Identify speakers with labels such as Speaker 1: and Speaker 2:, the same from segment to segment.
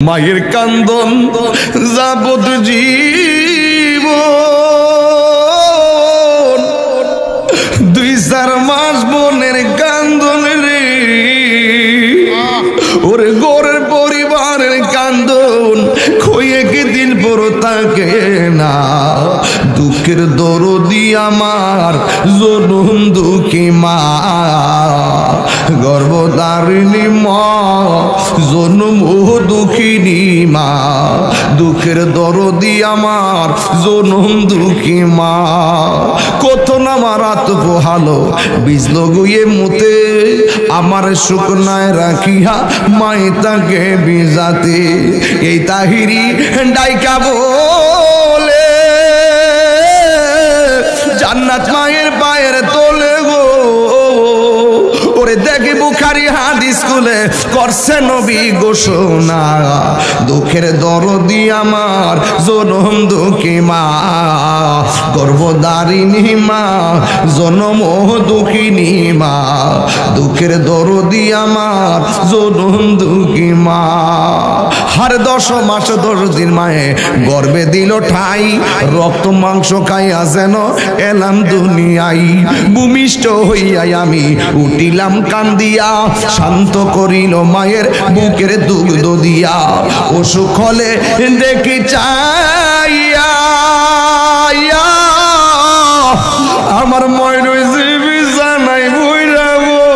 Speaker 1: মায়ের কান্দন যাবত জীবন, 2-4 মাস বোনের কান্দন রে, ওরে গোরের পরিবারের কান্দন খইয়ে কি দিন পর থাকে না। দুঃখের দরদি আমার জনম দুঃখী মা, গর্ভধারিণী মা জন্ম দুঃখিনী মা, দুঃখের দরদি আমার জনম দুঃখী মা। কত নামার রাত পোহালো বিজল গুয়ে মুতে, আমার শুকনায় রাখিয়া মাই তাকে বিজাতে। এই তাহিরি ডাইকা বলে জান্নাত মায়ের পায়ের তোলে গো। ওরে দেখি বুখারী হাদিস খুলে করছে নবী ঘোষণা, দুঃখের দরদি আমার জনম দুঃখী মা, গর্ভধারিণী মা জনম দুঃখিনী মা, দুঃখের দরদি আমার জনম দুঃখী মা। হার 10 মাস 10 দিন মায়ে গর্বে দিল ঠাই, রক্ত মাংস খাইয়া যেন এলাম দুনিয়াই। ভূমিষ্ঠ হইয়াই আমি উঠিলাম কান্দিয়া, শান্ত করিল মায়ের বুকের দুগ্ধ দিয়া। অসুখ হলে দেখি চাইয়া আমার ময় রয়েছে বিছানায় বইরা গো।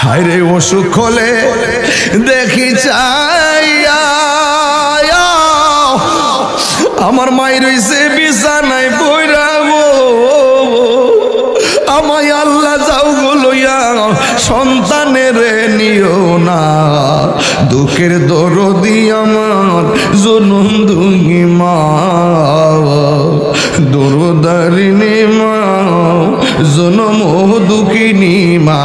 Speaker 1: হায়রে অসুখ হলে দেখি চাইয়া আমার মাই রইছে বিছানায় বইরা গো। আমায় আল্লাহ যাও গো লইয়া সন্তানের নিও না, দুঃখের দরদি আমার জনম দুঃখী মা, দরদারিণী মা জনম দুঃখিনী মা,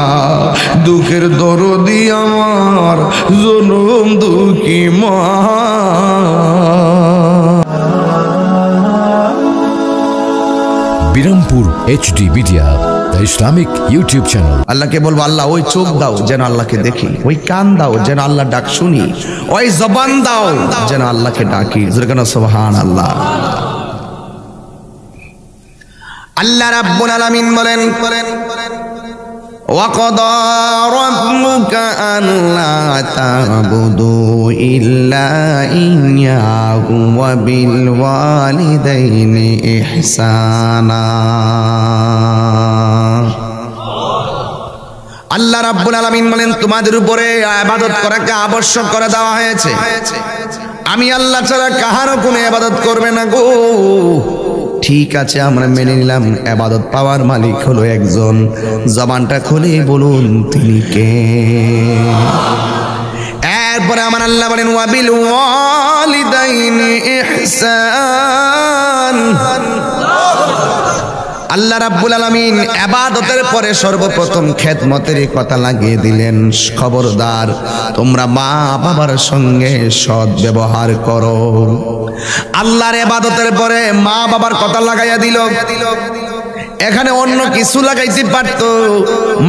Speaker 1: দুঃখের দরদি আমার জনম দুঃখী মা।
Speaker 2: Birampur HD media, the Islamic YouTube channel.
Speaker 1: আল্লাহকে বলবো আল্লাহ ওই চোখ দাও যেন আল্লাহকে দেখি, ওই কান দাও যেন আল্লাহ ডাক শুনি, ওই জবান দাও যেন আল্লাহকে ডাকি। সুবহানাল্লাহ। আল্লাহ রাব্বুল আলামিন বলেন وَقَضَى رَبُّكَ أَلَّا تَعْبُدُوا إِلَّا إِيَّاهُ وَبِالْوَالِدَيْنِ إِحْسَانًا। আল্লাহ রাব্বুল আলামিন বলেন তোমাদের উপরে ইবাদত করাকে আবশ্যক করে দেওয়া হয়েছে। আমি আল্লাহ ছাড়া কাহারও কোনো ইবাদত করবে না গো। ঠিক আছে আমরা মেনে নিলাম, ইবাদত পাওয়ার মালিক হলো একজন। জবানটা খুলে বলুন তিনি কে? এরপরে আমার আল্লাহ বলেন ওয়াবিল ওয়ালিদাইনি ইহসান। আল্লাহ রাব্বুল আলামিন ইবাদতের পরে সর্বপ্রথম খেদমতের কথা লাগিয়ে দিলেন। খবরদার তোমরা মা বাবার সঙ্গে সৎ ব্যবহার করো। আল্লাহর ইবাদতের পরে মা বাবার কথা লাগাইয়া দিল। এখানে অন্য কিছু লাগাইতে পারত,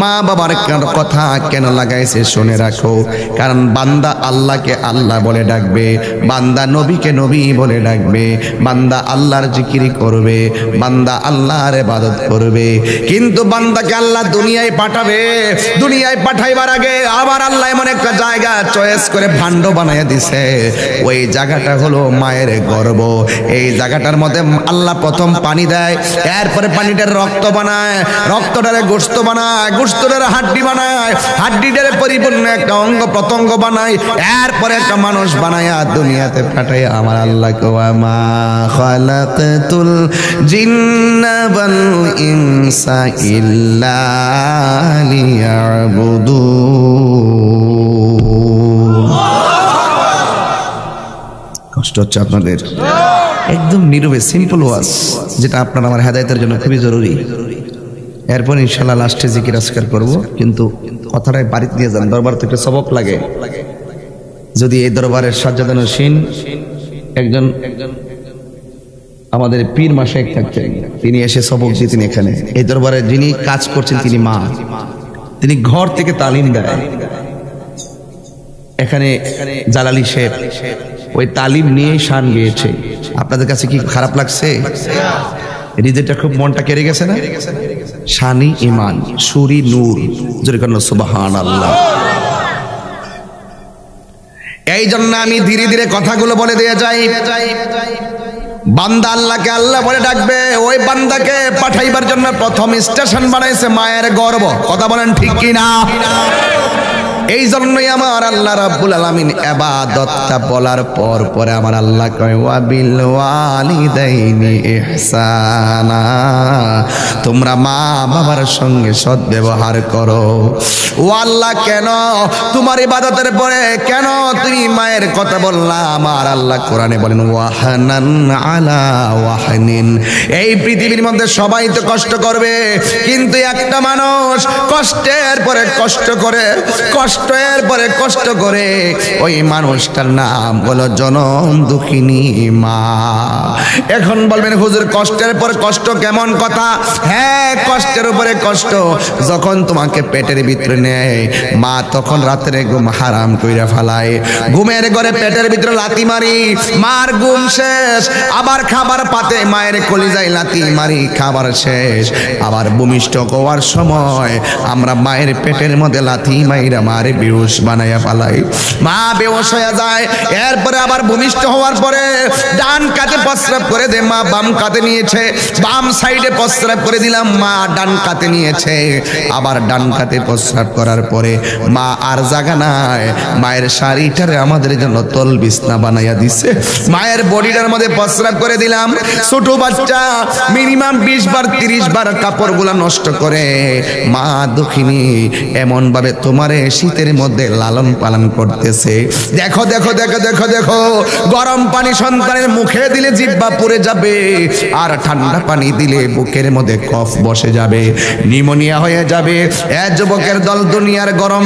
Speaker 1: মা বাবার কথা কেন লাগাইছে শুনে রাখো। কারণ বান্দা আল্লাহকে আল্লাহ বলে ডাকবে, বান্দা নবীকে নবী বলে ডাকবে, বান্দা আল্লাহর জিকির করবে, বান্দা আল্লাহর ইবাদত করবে। কিন্তু বান্দাকে আল্লাহ দুনিয়ায় পাঠাবে, দুনিয়ায় পাঠাইবার আগে আবার আল্লাহ এমন একটা জায়গা চয়েস করে ভাণ্ড বানাইয়া দিছে। ওই জায়গাটা হলো মায়ের গর্ভ। এই জায়গাটার মধ্যে আল্লাহ প্রথম পানি দেয়, এরপরে পানিটার রক্ত বানায়, রক্তটারে গোশত বানায়, গোশতটারে হাড্ডি বানায়, হাড্ডিটারে পরিপূর্ণ একটা অঙ্গ প্রত্যঙ্গ বানায়, এরপরে একটা মানুষ বানায়া দুনিয়াতে পাঠায়। আমার আল্লাহ ওয়া মা খালাকাতুল জিন্না ওয়াল ইনসা ইল্লা লিয়াবুদুন। কষ্ট হচ্ছে আপনাদের? একদম নীরবে সিম্পল ওয়াজ, যেটা আপনার আমার হেদায়েতের জন্য খুবই জরুরি। এরপর ইনশাআল্লাহ লাস্টে জিকির আজকার করব। কিন্তু কথাটাই বাড়িতে নিয়ে যান, দরবার থেকে সবক লাগে। যদি এই দরবারের সাজ্জাদানশীন একজন আমাদের পীর মাশায়েখ থাকতেন, তিনি এসে সবক দিতেন এখানে। এই দরবারে যিনি কাজ করছেন তিনি মা, তিনি ঘর থেকে তালিম দেয়। এখানে জালালি শেখ ওই তালিম নিয়ে শান গিয়েছে। আপনাদের কাছে কি খারাপ লাগছে? হৃদয়টা খুব মনটা কেড়ে গেছে না? শানি ইমান, সুরি নূর, জোরে করেন সুবহানাল্লাহ। এই জন্য আমি ধীরে ধীরে কথাগুলো বলে দিয়ে যাই। বান্দা আল্লাহকে আল্লাহ বলে ডাকবে, ওই বান্দাকে পাঠাইবার জন্য প্রথম স্টেশন বানাইছে মায়ের গর্ভ। কথা বলেন ঠিক কি না? এই জন্যই আমার আল্লাহ রাব্বুল আলামিন ইবাদতটা বলার পর পরে আমার আল্লাহ কয় ওয়া বিল ওয়ালিদাইনি ইহসানা, তোমরা মা বাবার সঙ্গে সৎ ব্যবহার করো। ও আল্লাহ, কেন তোমার ইবাদতের পরে কেন তুমি মায়ের কথা বললা? আমার আল্লাহ কোরআনে বলেন ওয়াহানান আলা ওয়াহানিন, এই পৃথিবীর মধ্যে সবাই তো কষ্ট করবে, কিন্তু একটা মানুষ কষ্টের পরে কষ্ট করে, কষ্টের পরে কষ্ট করে, ওই মানুষটার নাম হলো জনম দুঃখিনী মা। এখন বলবেন হুজুর কষ্টের পর কষ্ট কেমন কথা? হ্যাঁ, কষ্টের উপরে কষ্ট। যখন তোমাকে পেটের ভিতরে নেয় মা, তখন রাতের ঘুম হারাম কইরা ফেলায়, ঘুমের ঘরে পেটের ভিতরে লাথি মারি, মার ঘুম শেষ, আবার খাবার পাতে মায়ের কলিজায় লাথি মারি, খাবার শেষ, আবার ভূমিষ্ঠ হওয়ার সময় আমরা মায়ের পেটের মধ্যে লাথি মাইরা মারে বেহুশ বানাইয়া ফেলাই, মা বেহুশ হয়ে যায়। এরপরে আবার ভূমিষ্ঠ হওয়ার পরে ডান কাতে প্রস্রাব করে দে, মা বাম কাতে নিয়েছে, বাম সাইডে প্রস্রাব করে দিলাম, মা ডান কাতে নিয়েছে, আবার ডান কাতে প্রস্রাব করার পরে মা আর জায়গা নাই, মায়ের শাড়িটারে আমাদের জন্য তল বিছনা বানাইয়া দিছে, মায়ের বডিটার মধ্যে প্রস্রাব করে দিলাম। ছোট বাচ্চা মিনিমাম 20 বার 30 বার কাপড়গুলা নষ্ট করে মা দুঃখিনী এমন ভাবে তোমারে শীতের মধ্যে লালন পালন করতেছে। দেখো দেখো দেখো দেখো দেখো, গরম পানি সন্তানের মুখে দিলে জিহ্বা পুড়ে যাবে, আর ঠান্ডা পানি দিলে বুকের মধ্যে কফ বসে যাবে, নিউমোনিয়া হয়ে যাবে। এ যুবকের দল, দুনিয়ার গরম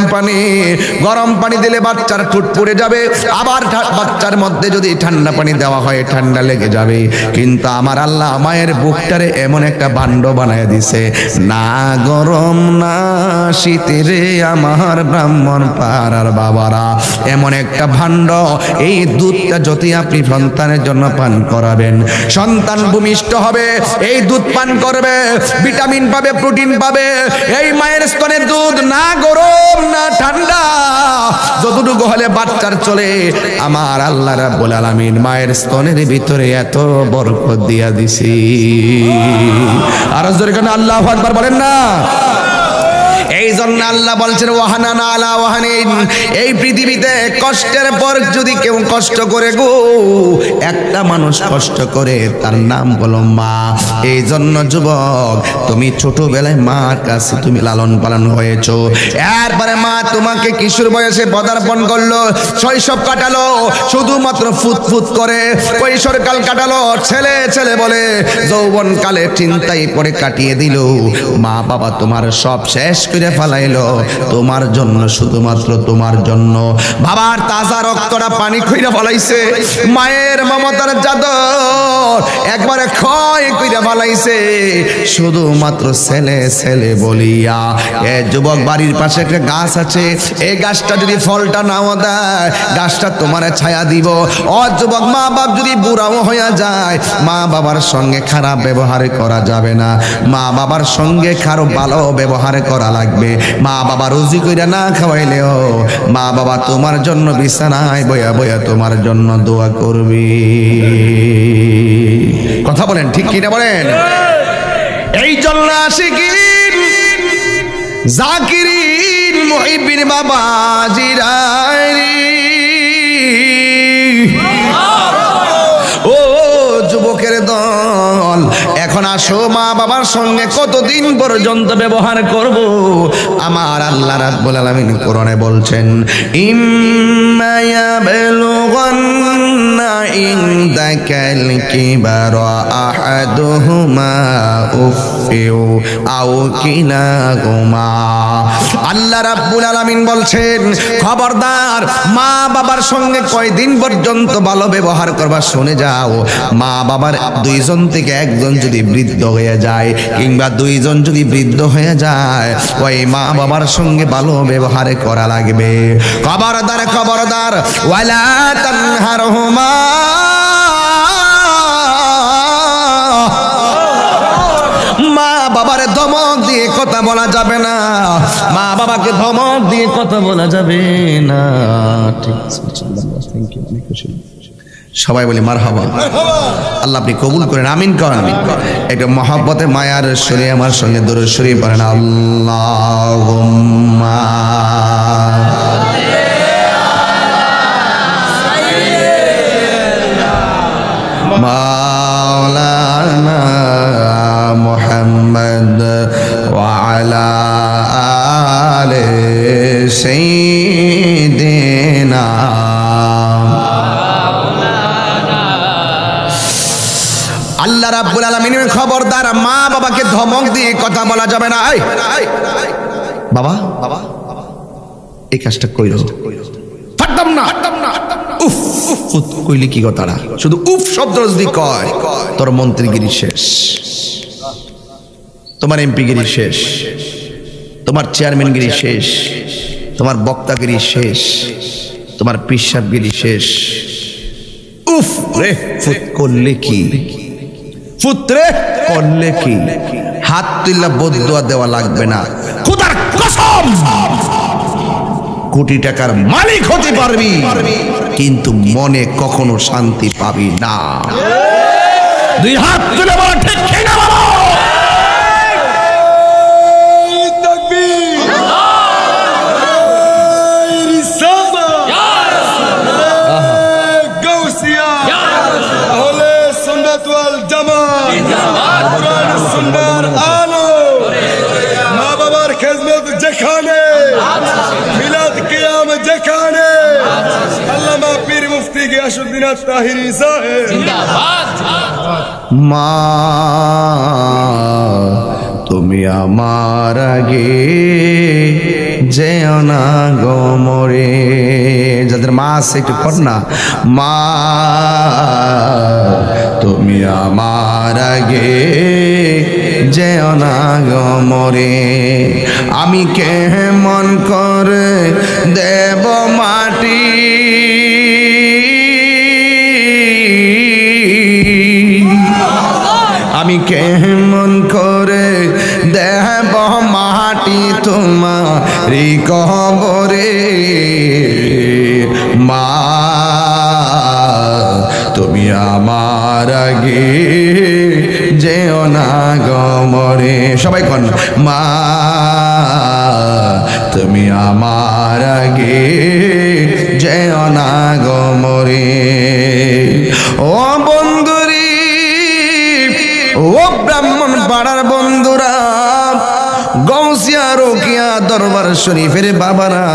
Speaker 1: পানি দিলে বাচ্চার ঠোঁট পুড়ে যাবে, আবার বাচ্চার মধ্যে যদি ঠান্ডা পানি দেওয়া হয় ঠান্ডা লেগে যাবে। কিন্তু আমার আল্লাহ মায়ের বুকটারে এমন একটা ভাণ্ড বানায় দিছে, না গরম না শীতেরে আমার ব্রাহ্মণ পাড়ার বাবারা, এমন একটা ভাণ্ড। এই দুধটা যদি আপনি সন্তানের জন্য পান করাবেন, সন্তান ভূমিষ্ঠ হবে, এই দুধ পান করবে, ভিটামিন পাবে, প্রোটিন পাবে। এই মায়ের স্তনের দুধ না গরম না ঠান্ডা, যতটুকু হলে বাচ্চার চলে। আমার আল্লাহ রাব্বুল আলামিন মায়ের স্তনের ভিতরে এত বরকত দিয়া দিছি। আর জোরে কেন আল্লাহু আকবার বলেন না? এই জন্য আল্লাহ বলছেন ওয়াহানান আলা ওয়াহানিন, এই পৃথিবীতে কষ্টের পর যদি কেউ কষ্ট করে গো, একটা মানুষ কষ্ট করে, তার নাম হলো মা। এই জন্য যুবক, তুমি ছোটবেলায় মার কাছে তুমি লালন পালন হয়েছো, এরপরে মা তোমাকে কিশোর বয়সে পদার্পণ করলো, শৈশব কাটালো, শুধুমাত্র ফুটফুট করে কৈশোরকাল কাটালো, ছেলে ছেলে বলে যৌবন কালে চিন্তায় পড়ে কাটিয়ে দিল। মা বাবা তোমার সব শেষ করে ফেলাইলো তোমার জন্য, শুধুমাত্র তোমার জন্য। বাবার তাজা রক্তটা পানি কইরা ফলাইছে, মায়ের মমতার চাদর একবারে ক্ষয় কইরা ফলাইছে, শুধুমাত্র ছেলে ছেলে বলিয়া। এ যুবক, বাড়ির পাশে একটা গাছ আছে, এই গাছটা যদি ফলটা নাও দেয়, গাছটা তোমার ছায়া দিব। ও যুবক, মা বাপ যদি বুড়াও হইয়া যায়, মা বাবার সঙ্গে খারাপ ব্যবহার করা যাবে না, মা বাবার সঙ্গে কারো ভালো ব্যবহার করা লাগবে। মা বাবা রুজি কইরা না খাওয়াইলেও মা বাবা তোমার জন্য বিছানায় বয়া বয়া তোমার জন্য দোয়া করবে। কথা বলেন ঠিক কিনা বলেন? এই জন্য আশিকিন জাকিরিন মুহিবিন বাবা জিরাইরি, ও যুবকের দল, এখন আসো মা বাবার সঙ্গে কতদিন পর্যন্ত ব্যবহার করব? আমার আল্লাহ রাব্বুল আলামিন কোরআনে বলছেন ইম্মা ইয়াবলুগান্না ইনদাকাল কিবারা আহাদুহুমা তুতিউ আও কিলাহুমা। আল্লাহ রাব্বুল আলামিন বলছেন, খবরদার মা বাবার সঙ্গে কয়দিন পর্যন্ত ভালো ব্যবহার করবা শুনে যাও। মা বাবার দুইজন থেকে একজন যদি বৃদ্ধ হয়ে যায় কিংবা দুইজন যদি বৃদ্ধ হয়ে যায়, ওই মা বাবার সঙ্গে ভালো ব্যবহার করা লাগবে। খবরদার খবরদার, ওয়ালা তানহারহুমা, মা বাবার ধমক দিয়ে কথা বলা যাবে না, মা বাবাকে ধমক দিয়ে কথা বলা যাবে না। ঠিক আছে, থ্যাংক ইউ, অনেক খুশি। সবাই বলি মারহাবা। আল্লাহ আপনি কবুল করেন, আমিন করেন। একটা মহব্বতে মায়ার সুরে আমার সঙ্গে দরুদ শরীফ পড়েন, আল্লাহুম্মা মাওলানা মুহাম্মদ ওয়া আলা আলি সাইয়্যিদিনা। আল্লাহ রাব্বুল আলামিন খবরদার মা বাবাকে ধমক দিয়ে কথা বলা যাবে না। বাবা বাবা এই কাজটা কইরো, পারতাম না, উফ উফ কইলি কি কথাটা, শুধু উফ শব্দ যদি কয় তোর মন্ত্রীগিরি শেষ, তোমার এমপিগিরি শেষ, তোমার চেয়ারম্যানগিরি শেষ, তোমার বক্তাগিরি শেষ, তোমার পিসাবগিরি শেষ। উফ রে ফুত করলে কি, পুত্রে করলে কি, হাত তুল্লা বদদুয়া দেওয়া লাগবে না। খোদার কসম কোটি টাকার মালিক হতে পারবি কিন্তু মনে কখনো শান্তি পাবি না। দুই হাত তুলে বলো ঠিক কিনা বলো। মা বাবার খেদমত যেখানে, মিলাদ কিয়াম যেখানে, আল্লামা পীর মুফতি গিয়াসউদ্দিন আত-তাহিরি সাহেব জিন্দাবাদ। মা তুমি আমার আগে যেও না গো মরে। যাদের মা আছে একটু কর না, মা তুমি আমার আগে যেও না গো মরে। আমি কেমন করে দেব মাটি, আমি কেমন করে দেব মাটি তোমারি কবরে। মা তুমি আমার আগে যেও না গো মরে। সবাই কন, মা তুমি আমার আগে যেও না গো মরে। ও বন্ধুরি, ও ব্রাহ্মণ পাড়ার বন্ধুরা, গৌসিয়া রোকিয়া দরবার শরীফের বাবারা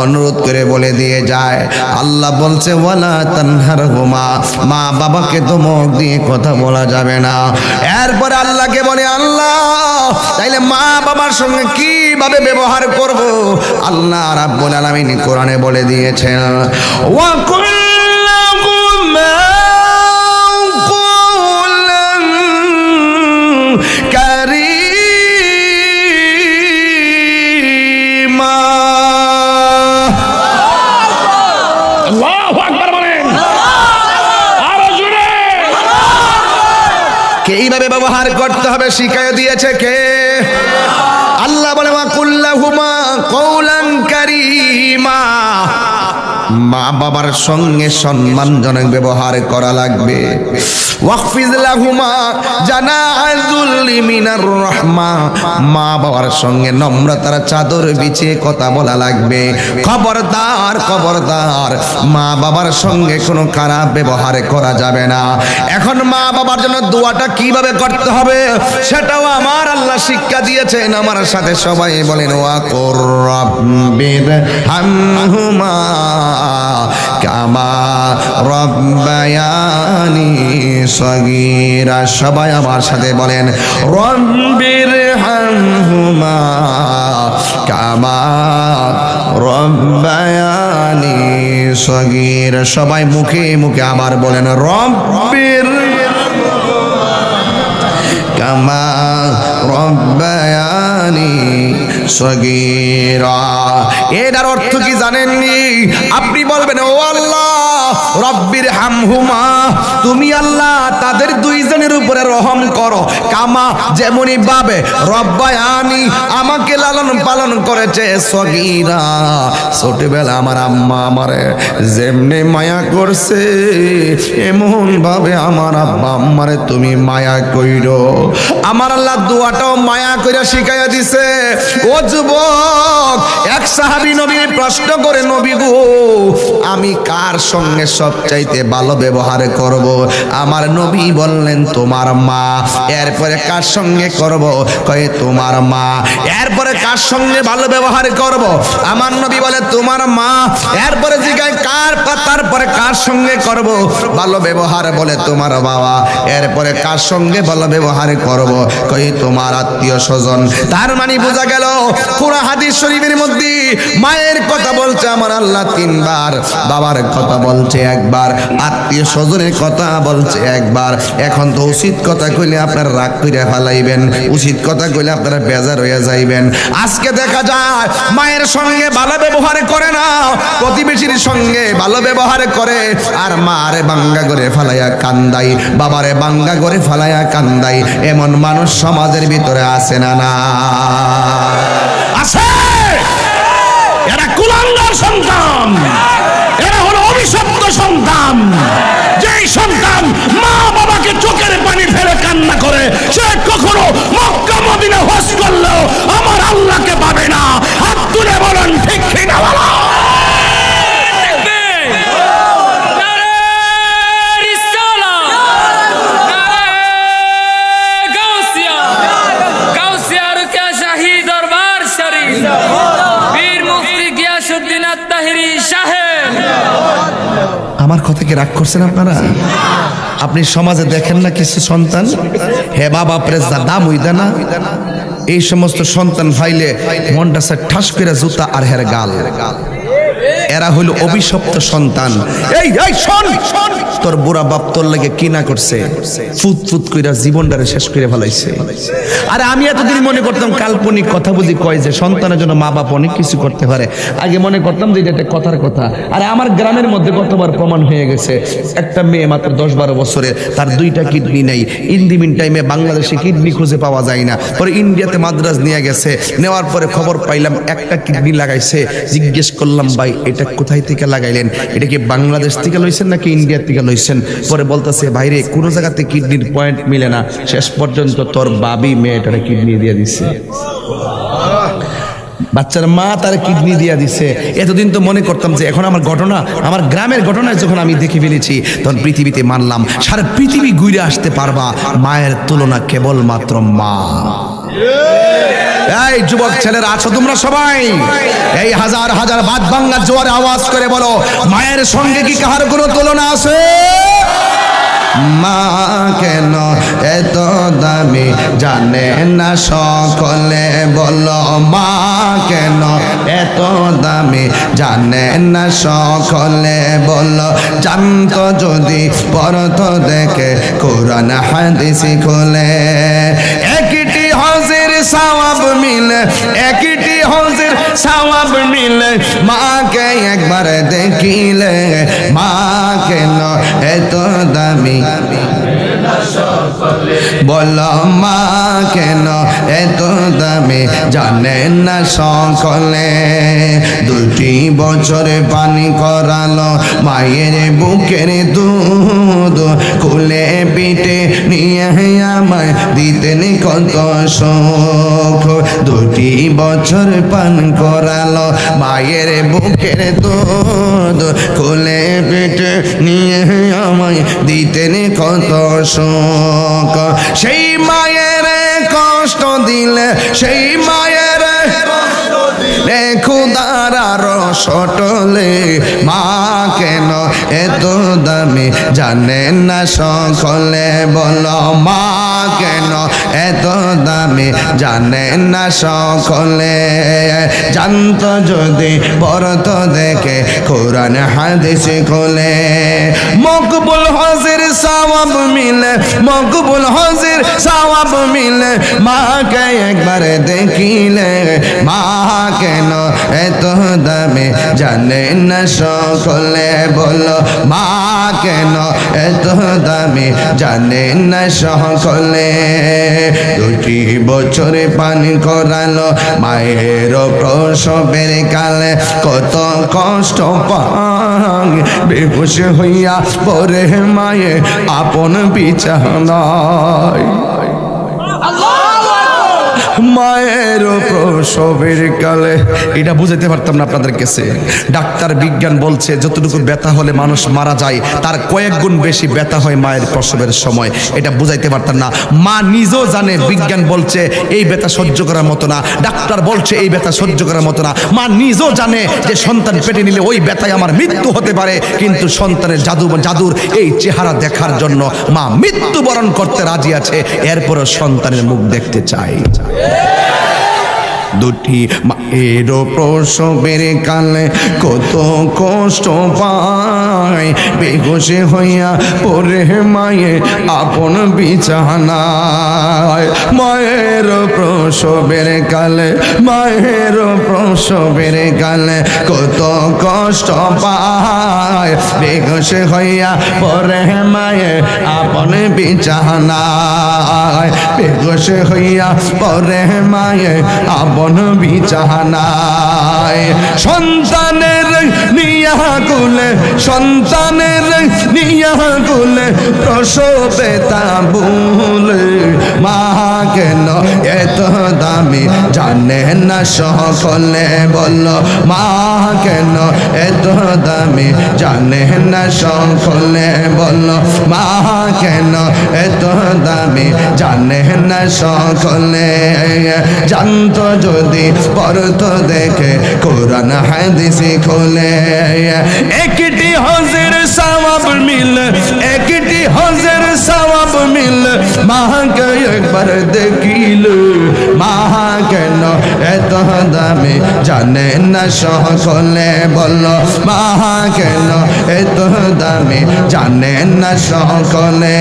Speaker 1: অনুরোধ করে বলে দিয়ে যায়, আল্লাহ বলছে ওয়ালা তানহারহুমা, মা বাবাকে ধমক দিয়ে কথা বলা যাবে না। এরপরে আল্লাহকে বলে, আল্লাহ তাইলে মা বাবার সঙ্গে কিভাবে ব্যবহার করব? আল্লাহ রাব্বুল আলামিন কোরআনে বলে দিয়েছেন, ওয়া এইভাবে ব্যবহার করতে হবে শিখাই দিয়েছে কে? আল্লাহ বলে ওয়া কুল্লাহুমা কওলান কারীমা, মা বাবার সঙ্গে সম্মানজনক ব্যবহার করা লাগবে। ওয়াকফিজ লাহুমা জানাযুল্লি মিনার রাহমা, মা বাবার সঙ্গে নম্রতার চাদর বিছিয়ে কথা বলা লাগবে। খবরদার খবরদার, মা বাবার সঙ্গে কোনো খারাপ ব্যবহার করা যাবে না। এখন মা বাবার জন্য দোয়াটা কিভাবে করতে হবে সেটাও আমার আল্লাহ শিক্ষা দিয়েছেন। আমার সাথে সবাই বলেন, ওয়া কুর রাব্বির হামহুমা কামা রব্বায়ানি সগীরা। সবাই আমার সাথে বলেন রব্বির হামহুমা কামা রব্বায়ানি সগীরা। সবাই মুখে মুখে আবার বলেন রব্বির কামা রব্বায়ানি সগীরা। এর অর্থ কি জানেননি? আপনি বলবেন ও আল্লাহ রব্বির হামহুমা, তুমি আল্লাহ তাদের দুইজনের উপরে রহম করো, কামা যেমনি ভাবে রব্বায়ানি আমাকে লালন পালন করেছে, সগীরা ছোটবেলা আমার আম্মা আমারে যেমনি মায়া করছে এমন ভাবে আমার আব্বা আম্মারে তুমি মায়া কইরো। আমার আল্লাহ দোয়াটাও মায়া কইরা শিখাইয়া দিছে। ও যুবক, এক সাহাবী নবী প্রশ্ন করে, নবী গো আমি কার সঙ্গে সবচাইতে ভালো ব্যবহার করব? আমার নবী বললেন তোমার মা। এরপরে কার সঙ্গে করব? কয়ে তোমার মা। এরপরে কার সঙ্গে ভালো ব্যবহার করব? আমার নবী বলে তোমার মা। এরপরে জিজ্ঞাসা কার, তারপরে কার সঙ্গে করব ভালো ব্যবহার? বলে তোমার বাবা। এরপরে কার সঙ্গে ভালো ব্যবহার করব? কই তোমার আত্মীয় স্বজন। তার মানে বোঝা গেল কোরআন হাদিস শরীফের মধ্যে মায়ের কথা বলছে আমার আল্লাহ তিনবার, বাবার কথা বলছে একবার, আত্মীয় স্বজনের কথা বলছে একবার। এখন তো উচিত কথা কইলে আপনারা রাগ কইরা ফেলাইবেন, উচিত কথা কইলে আপনারা বেজার হইয়া যাইবেন। আজকে দেখা যায় মায়ের সঙ্গে ভালো ব্যবহার করে না, প্রতিবেশীর সঙ্গে ভালো ব্যবহার করে, আর মারে বাঙ্গা করে ফালাইয়া কান্দাই, বাবারে বাঙ্গা করে ফালাইয়া কান্দাই। এমন মানুষ সমাজের ভিতরে আছে না? না আছে? এরা কুলাঙ্গার সন্তান, এরা হলো অভিশপ্ত সন্তান। যেই সন্তান মা বাবাকে চোখের পানি ফেলে কান্না করে, সে কখনো মক্কা মদিনা হজ করলেও আমার আল্লাহকে পাবে না। হাত তুলে বলেন ঠিক কিনা বলো। আমার কথা কি রাগ করছেন আপনারা? আপনি সমাজে দেখেন না কিছু সন্তান, হে বাবা প্রেসা দাম হইদা না, এই সমস্ত সন্তান ভাইলে মনটা সে ঠাস করে জুতা আর হের গাল। এরা হইল অভিশপ্ত সন্তান। এই এই শোন, তোর বুড়া বাপ তোর লাগে কি না করছে, ফুত ফুত কইরা জীবনটারে শেষ করে ফেলাইছে। আরে আমি এতদিন মনে করতাম কাল্পনিক কথা বুঝি কয় যে সন্তানের জন্য মা বাপ অনেক কিছু করতে পারে। আগে মনে করতাম যে এটা কথার কথা। আরে আমার গ্রামের মধ্যে কতবার প্রমাণ হয়ে গেছে, একটা মেয়ে মাত্র 10-12 বছরের, তার 2টা কিডনি নেই। ইন দি মিন টাইমে বাংলাদেশে কিডনি খুঁজে পাওয়া যায় না, পরে ইন্ডিয়াতে মাদ্রাজ নিয়ে গেছে, নেওয়ার পরে খবর পাইলাম একটা কিডনি লাগাইছে। জিজ্ঞেস করলাম ভাই এটা কোথায় থেকে লাগাইলেন, এটা কি বাংলাদেশ থেকে লইছেন নাকি ইন্ডিয়া থেকে লইছেন? পরে বলতেছে ভাইরে কোনো জায়গাতে কিডনির পয়েন্ট মিলে না, শেষ পর্যন্ত তোর বাবি মেয়েটারে কিডনি দিয়ে দিছে। বাচ্চার মা তার কিডনি দিয়ে দিছে। এতদিন তো মনে করতাম যে এখন আমার ঘটনা, আমার গ্রামের ঘটনায় যখন আমি দেখে ফেলেছি তখন পৃথিবীতে মানলাম সারা পৃথিবী ঘুরে আসতে পারবা, মায়ের তুলনা কেবলমাত্র মা। এই যুবক ছেলেরা আছো তোমরা সবাই, এই হাজার হাজার বাদ ভাঙ্গা জোয়ারে আওয়াজ করে বলো, মায়ের সঙ্গে কি কাহার কোনো তুলনা আছে? মা কেন এত দামি জানে না সকলে, বলো মা কেন এত দামি জানে না সকলে, বলো জানতো যদি পড়তো দেখে কোরআন হাদিস খুলে। একটি হজের সওয়াব মিলে, একটি হজের সওয়াব মিলে, মাকে একবার দেখিলে। মা কেন এত দামি বলো, মা কেন এত দামি জানেন না সকলে। 2টি বছর পানি করালো মায়ের বুকের দুধ, খুলে পিঠে নিয়ে আমায় দিতেন কত সুখ। 2টি বছর পান করালো মায়ের বুকের দুধ, খুলে পিঠে নিয়ে আমায় দিতেন কত সুখ। সেই মায়ের কষ্ট দিলে, সেই মায়ের খোদারা রসটলে মা কেন এত দামি জানে না সকলে বলো মা কেন এত দামি জানে না সকলে জানতো যদি পড়তো দেখে কোরআন হাদিস খোলে মকবুল হজের সওয়াব মিলে মকবুল হজের সওয়াব মিলে মাকে একবার দেখিলে মা কেন এত দামি জানে না সকলে বলো মা কেন এত দামি জানে না সকলে 2 বছর পানি করালো মায়ের প্রসবের কালে কত কষ্ট পায় বেহুশ হইয়া পরে মায়ে আপন বিছানায় মায়ের প্রসবের কালে এটা বুঝাইতে পারতাম না আপনাদের কাছে ডাক্তার বিজ্ঞান বলছে যতটুকু ব্যথা হলে মানুষ মারা যায় তার কয়েক গুণ বেশি ব্যথা হয় মায়ের প্রসবের সময় এটা বুঝাইতে পারতাম না মা নিজেও জানে বিজ্ঞান বলছে এই ব্যথা সহ্য করার মতো না ডাক্তার বলছে এই ব্যথা সহ্য করার মতো না মা নিজেও জানে যে সন্তান পেটে নিলে ওই ব্যথায় আমার মৃত্যু হতে পারে কিন্তু সন্তানের জাদুর এই চেহারা দেখার জন্য মা মৃত্যুবরণ করতে রাজি আছে এরপরও সন্তানের মুখ দেখতে চায় 2টি মায়ের প্রসবের কালে কত কষ্ট পায় বেহুশ হইয়া পরে মায়ে আপন বিছানায় মায়ের প্রসবের কালে কত কষ্ট পায় বেহুশ হইয়া পরে মায়ে আপন বিছানায় বেহুশ হইয়া পরে মায়ে আপন বিছানায় সন্তানের নিয়া কুলে প্রসবে তাবুলে মা কেন এত দামি জানে না সকলে বলো মা কেন এত দামি জানে না সকলে বলো মা কেন এত দামি জানে না সকলে জানতো যদি পড়তো দেখে কোরআন হাদিস খোলে একটি হজের সওয়াব মিলে মাকে একবার দেখিলে মা কেন এত দামি জানে না সকলে বলো মা কেন এত দামি জানে না সকলে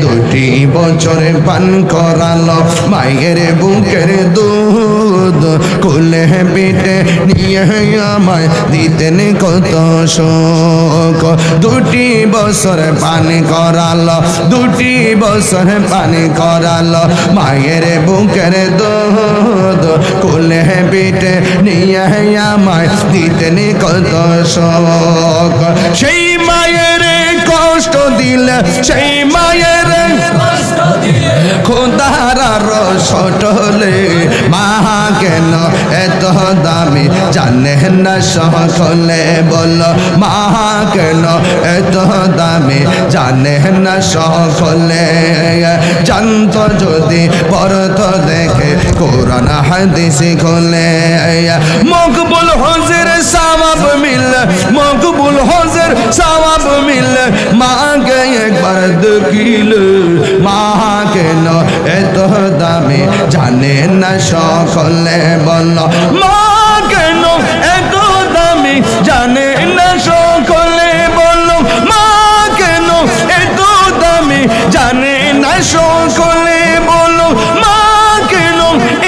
Speaker 1: 2টি বছর পান করালো মায়ের বুকের দুধ কোলে পিঠে নিয়ে আমায় দিতেন কত শোক 2টি বছর পানি করালো মায়ের বুকের দুধ কোলে পিঠে নিয়ে আমায় দিতেন কত শোক সেই মায়ের কষ্ট দিলে খোদার রসটলে মা কেন এত দামি জানে না সকলে বলো মা কেন এত দামি জানে না সকলে জানতো যদি পড়তো দেখে কোরআন হাদিস খোলে মকবুল হজের সওয়াব মিলে মাকে একবার দেখিলে মা কেন এত দামি জানে না সকলে বলো মা কেন এত দামি জানে না সকলে বলো মা কেন এত দামি জানে না সকলে বলো মা কেন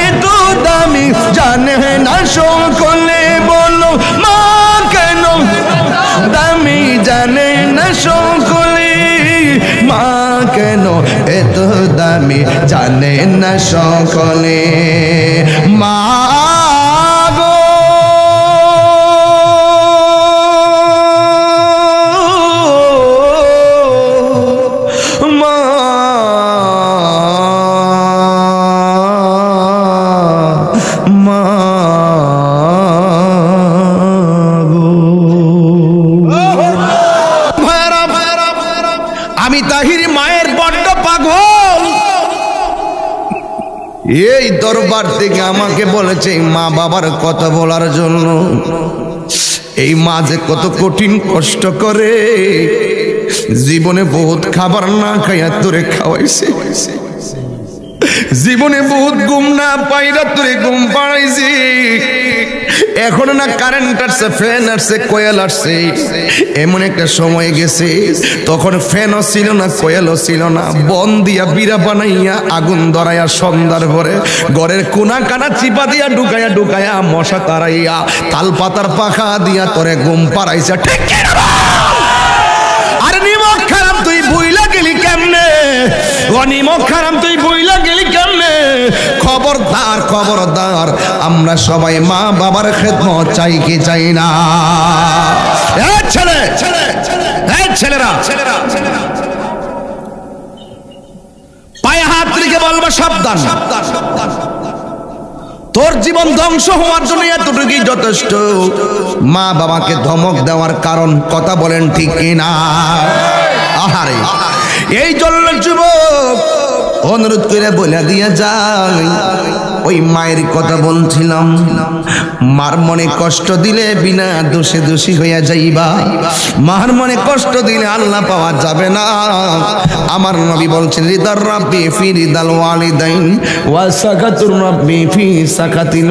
Speaker 1: এত দামি জানে না সকলে বলো মা কেন দামি জানে না সকলে মা কেন এত দামি জানে না সকলে মা গো মা মা আমি তাহির মায়ের বড্ড পাগল এই দরবার থেকে আমাকে বলেছে মা বাবার কথা বলার জন্য। এই মা যে কত কঠিন কষ্ট করে, জীবনে বহুত খাবার না খাইয়া তোরে খাওয়াইছে, জীবনে বহুত ঘুম না পাইরা তোরে ঘুম পাড়াইছি। এখন না কারেন্ট আসছে, ফ্যান আসছে, কোয়েল আসছে, এমন একটা সময় গেছে তখন ফ্যানও ছিল না, কোয়েলও ছিল না। বন দিয়া বিড়া বানাইয়া আগুন ধরাইয়া সন্ধ্যার পরে ঘরের কোনা কানা চিপা দিয়া ঢুকাইয়া ঢুকাইয়া মশা তাড়াইয়া তাল পাতার পাখা দিয়া তোরে ঘুম পাড়াইছে। ঠিক কি না? আরে নিমক খারাপ তুই ভুইলা গেলি কেমনে? ও নিমক খারাপ তুই ভুইলা গেলি কেমনে? খবরদার খবরদার, আমরা সবাই মা বাবার খেদমত চাই কি চাই না? ছেলেরা পায়ে হাত রেখে বলবা সাবধান, তোর জীবন ধ্বংস হওয়ার জন্য এতটুকুই যথেষ্ট। মা বাবাকে ধমক দেওয়ার কারণ কথা বলেন ঠিক কিনা? আহারে, এই জন্য যুবক অনুরোধ করে বলে দিয়ে যাই, ওই মায়ের কথা বলছিলাম, মার মনে কষ্ট দিলে বিনা দোষে দোষী হইয়া যাইবা। মার মনে কষ্ট দিলে আল্লাহ পাওয়া যাবে না। আমার নবী বলছেন রিদার রাব্বি ফি রিদাল ওয়ালিদাইন ওয়া সাকাতুর রাব্বি ফি সাকাতিল